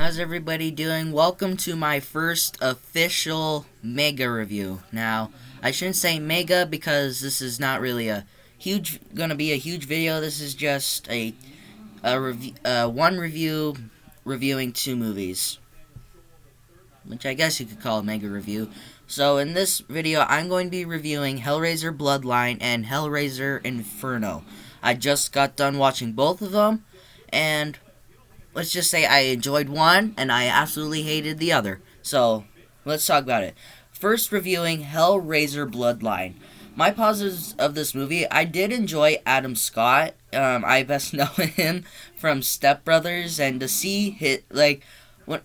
How's everybody doing? Welcome to my first official mega review. Now, I shouldn't say mega because this is not really gonna be a huge video. This is just one review reviewing two movies, which I guess you could call a mega review. So in this video, I'm going to be reviewing Hellraiser Bloodline and Hellraiser Inferno. I just got done watching both of them, and let's just say I enjoyed one and I absolutely hated the other. So, let's talk about it. First, reviewing Hellraiser Bloodline. My positives of this movie, I did enjoy Adam Scott. I best know him from Step Brothers, and to see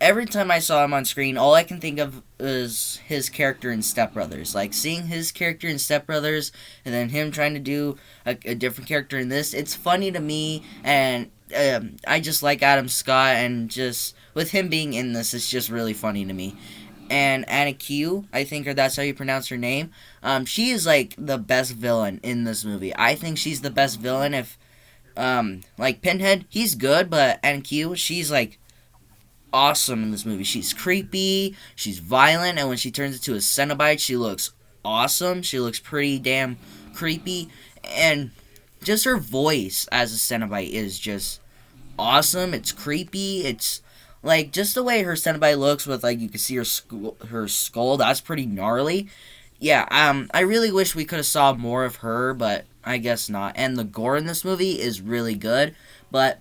every time I saw him on screen, all I can think of is his character in Step Brothers. Like, seeing his character in Step Brothers, and then him trying to do a different character in this, it's funny to me, and I just like Adam Scott, and just with him being in this, it's just really funny to me. And Anna Q, I think, or that's how you pronounce her name. She is like the best villain in this movie. I think she's the best villain. If like Pinhead, he's good, but Anna Q, she's like awesome in this movie. She's creepy, she's violent, and when she turns into a Cenobite, she looks awesome. She looks pretty damn creepy, and just her voice as a Cenobite is just awesome. It's creepy. It's like just the way her Cenobite looks with, like, you can see her skull. That's pretty gnarly. Yeah, I really wish we could have saw more of her, but I guess not. And the gore in this movie is really good, but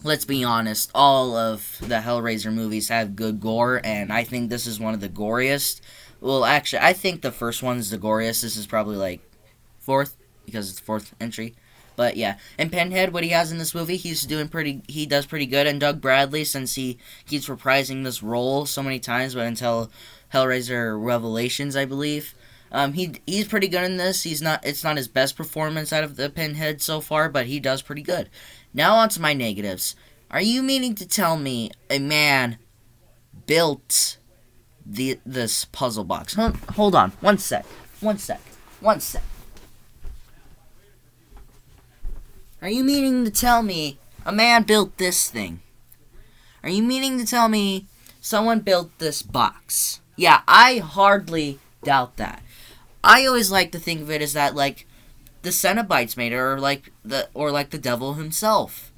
let's be honest, all of the Hellraiser movies have good gore, and I think this is one of the goriest. Well, actually, I think the first one's the goriest. This is probably like fourth, because it's the fourth entry. But yeah, and Pinhead, what he has in this movie, he does pretty good. And Doug Bradley, since he keeps reprising this role so many times, but until Hellraiser Revelations, I believe, he's pretty good in this. It's not his best performance out of the Pinhead so far, but he does pretty good. Now on to my negatives. Are you meaning to tell me a man built this puzzle box? Hold on, one sec. Are you meaning to tell me a man built this thing? Are you meaning to tell me someone built this box? Yeah, I hardly doubt that. I always like to think of it as that, like, the Cenobites made it, or like the devil himself.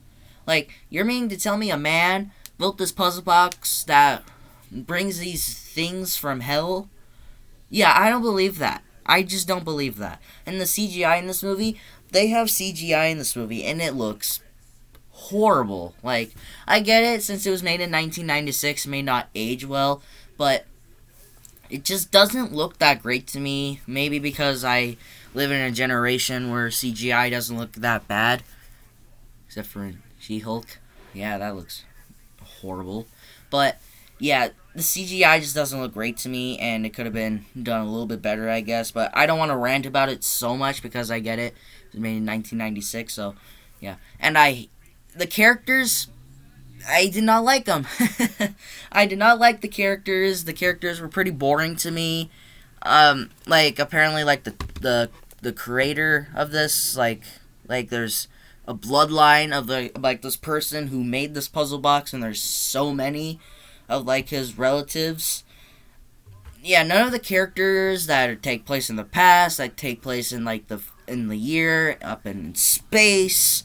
Like, you're meaning to tell me a man built this puzzle box that brings these things from hell? Yeah, I don't believe that. I just don't believe that. And the CGI in this movie, they have CGI in this movie, and it looks horrible. Like, I get it, since it was made in 1996, it may not age well, but it just doesn't look that great to me. Maybe because I live in a generation where CGI doesn't look that bad. Except for in She-Hulk. Yeah, that looks horrible. But, yeah, the CGI just doesn't look great to me, and it could have been done a little bit better, I guess. But I don't want to rant about it so much because I get it. It was made in 1996, so, yeah. And the characters, I did not like them. I did not like the characters. The characters were pretty boring to me. Apparently, like, the creator of this, like there's a bloodline of this person who made this puzzle box, and there's so many of, like, his relatives. Yeah, none of the characters that take place in the past, that take place in, like, in the year, up in space.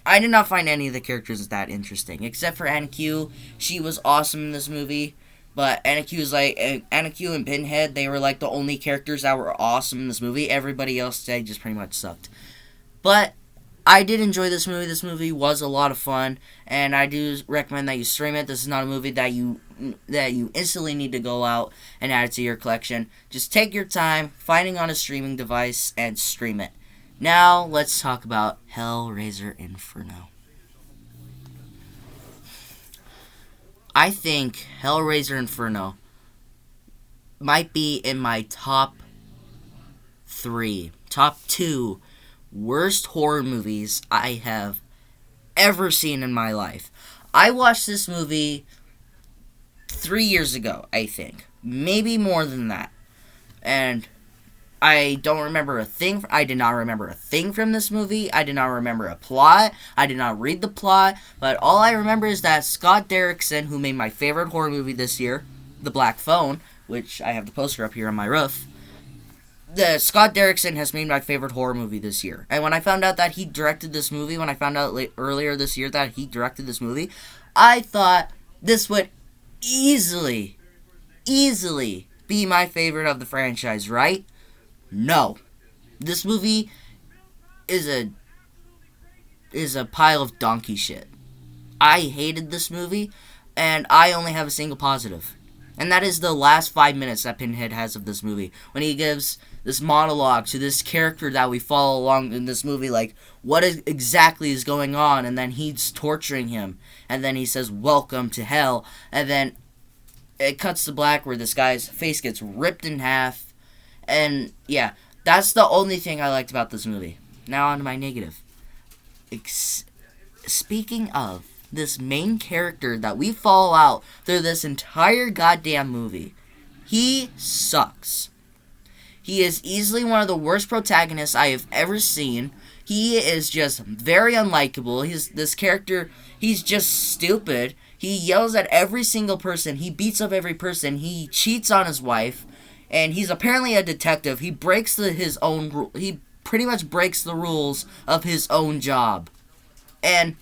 I did not find any of the characters that interesting, except for Anna Q. She was awesome in this movie, but Anna Q and Pinhead, they were, like, the only characters that were awesome in this movie. Everybody else, they just pretty much sucked. But I did enjoy this movie. This movie was a lot of fun, and I do recommend that you stream it. This is not a movie that you instantly need to go out and add it to your collection. Just take your time, find it on a streaming device, and stream it. Now, let's talk about Hellraiser Inferno. I think Hellraiser Inferno might be in my top 2 worst horror movies I have ever seen in my life. I watched this movie 3 years ago, I think. Maybe more than that. And I don't remember a thing. I did not remember a thing from this movie. I did not remember a plot. I did not read the plot. But all I remember is that Scott Derrickson, who made my favorite horror movie this year, The Black Phone, which I have the poster up here on my roof. Scott Derrickson has made my favorite horror movie this year. And when I found out that he directed this movie, when I found out earlier this year that he directed this movie, I thought this would easily be my favorite of the franchise, right? No. This movie is a pile of donkey shit. I hated this movie, and I only have a single positive. And that is the last 5 minutes that Pinhead has of this movie. When he gives this monologue to this character that we follow along in this movie, like, what exactly is going on? And then he's torturing him. And then he says, "Welcome to hell." And then it cuts to black where this guy's face gets ripped in half. And, yeah, that's the only thing I liked about this movie. Now on to my negative. Speaking of this main character that we follow out through this entire goddamn movie, he sucks. He is easily one of the worst protagonists I have ever seen. He is just very unlikable. This character, he's just stupid. He yells at every single person. He beats up every person. He cheats on his wife. And he's apparently a detective. He breaks he pretty much breaks the rules of his own job. And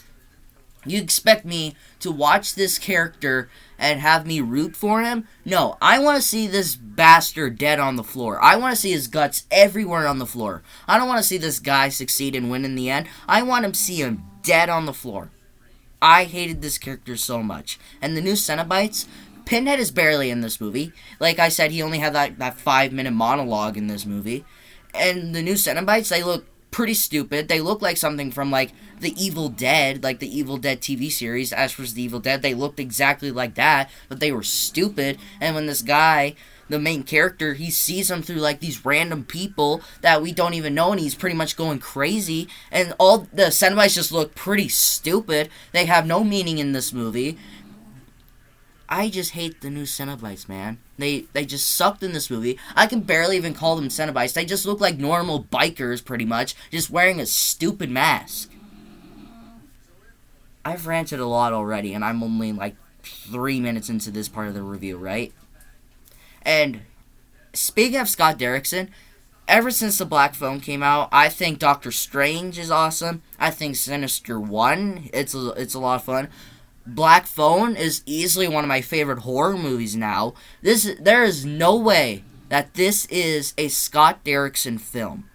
you expect me to watch this character and have me root for him? No, I want to see this bastard dead on the floor. I want to see his guts everywhere on the floor. I don't want to see this guy succeed and win in the end. I want to see him dead on the floor. I hated this character so much. And the new Cenobites, Pinhead is barely in this movie. Like I said, he only had that 5-minute monologue in this movie. And the new Cenobites, they look pretty stupid. They look like something from, like, The Evil Dead, like the Evil Dead TV series, Ash vs. the Evil Dead. They looked exactly like that, but they were stupid. And when this guy, the main character, he sees them through, like, these random people that we don't even know, and he's pretty much going crazy. And all the Cenobites just look pretty stupid. They have no meaning in this movie. I just hate the new Cenobites, man. They just sucked in this movie. I can barely even call them Cenobites. They just look like normal bikers, pretty much, just wearing a stupid mask. I've ranted a lot already, and I'm only, like, 3 minutes into this part of the review, right? And speaking of Scott Derrickson, ever since The Black Phone came out, I think Doctor Strange is awesome. I think Sinister 1, it's a lot of fun. Black Phone is easily one of my favorite horror movies now. There is no way that this is a Scott Derrickson film.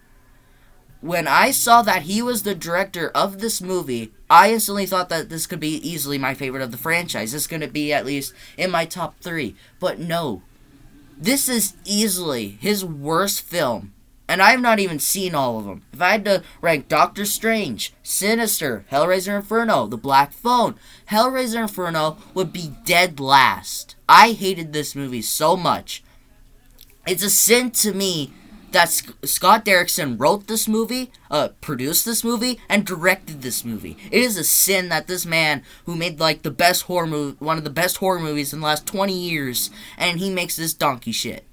When I saw that he was the director of this movie, I instantly thought that this could be easily my favorite of the franchise. This is going to be at least in my top 3. But no. This is easily his worst film. And I have not even seen all of them. If I had to rank Doctor Strange, Sinister, Hellraiser Inferno, The Black Phone, Hellraiser Inferno would be dead last. I hated this movie so much. It's a sin to me that Scott Derrickson wrote this movie, produced this movie, and directed this movie. It is a sin that this man, who made like the best horror movie, one of the best horror movies in the last 20 years, and he makes this donkey shit.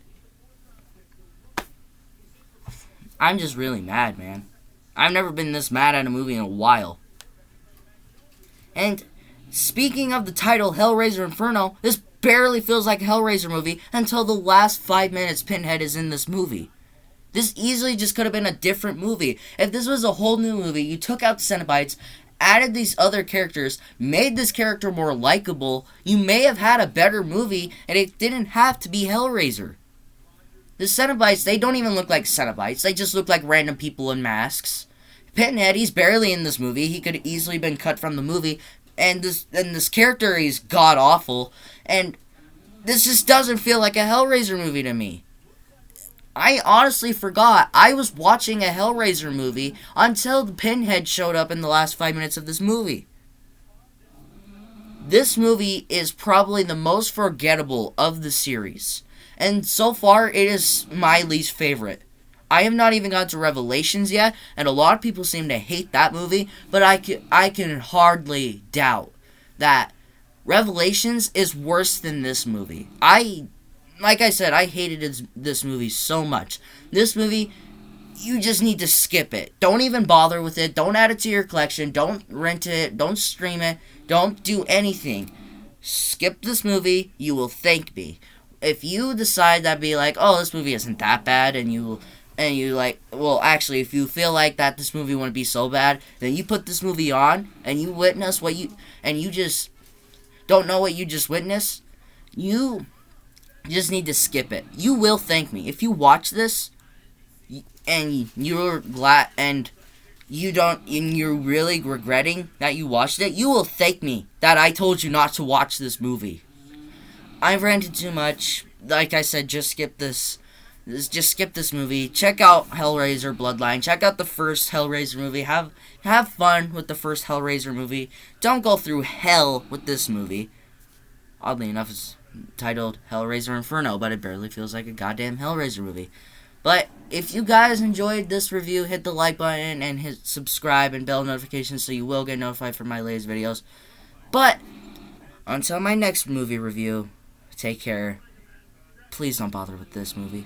I'm just really mad, man. I've never been this mad at a movie in a while. And speaking of the title Hellraiser Inferno, this barely feels like a Hellraiser movie until the last 5 minutes Pinhead is in this movie. This easily just could have been a different movie. If this was a whole new movie, you took out Cenobites, added these other characters, made this character more likable, you may have had a better movie, and it didn't have to be Hellraiser. The Cenobites, they don't even look like Cenobites. They just look like random people in masks. Pinhead, he's barely in this movie. He could have easily been cut from the movie. And this character is god-awful. And this just doesn't feel like a Hellraiser movie to me. I honestly forgot I was watching a Hellraiser movie until the Pinhead showed up in the last 5 minutes of this movie. This movie is probably the most forgettable of the series. And so far, it is my least favorite. I have not even got to Revelations yet, and a lot of people seem to hate that movie, but I can hardly doubt that Revelations is worse than this movie. like I said, I hated this movie so much. This movie, you just need to skip it. Don't even bother with it. Don't add it to your collection. Don't rent it. Don't stream it. Don't do anything. Skip this movie. You will thank me. If you decide that be like, oh, this movie isn't that bad, and you like, well, actually, if you feel like that this movie wouldn't be so bad, then you put this movie on, and you witness and you just don't know what you just witnessed, you just need to skip it. You will thank me. If you watch this, and you're glad, and you're really regretting that you watched it, you will thank me that I told you not to watch this movie. I've ranted too much. Like I said, just skip this. Just skip this movie. Check out Hellraiser Bloodline. Check out the first Hellraiser movie. Have fun with the first Hellraiser movie. Don't go through hell with this movie. Oddly enough, it's titled Hellraiser Inferno, but it barely feels like a goddamn Hellraiser movie. But if you guys enjoyed this review, hit the like button and hit subscribe and bell notifications so you will get notified for my latest videos. But until my next movie review, take care. Please don't bother with this movie.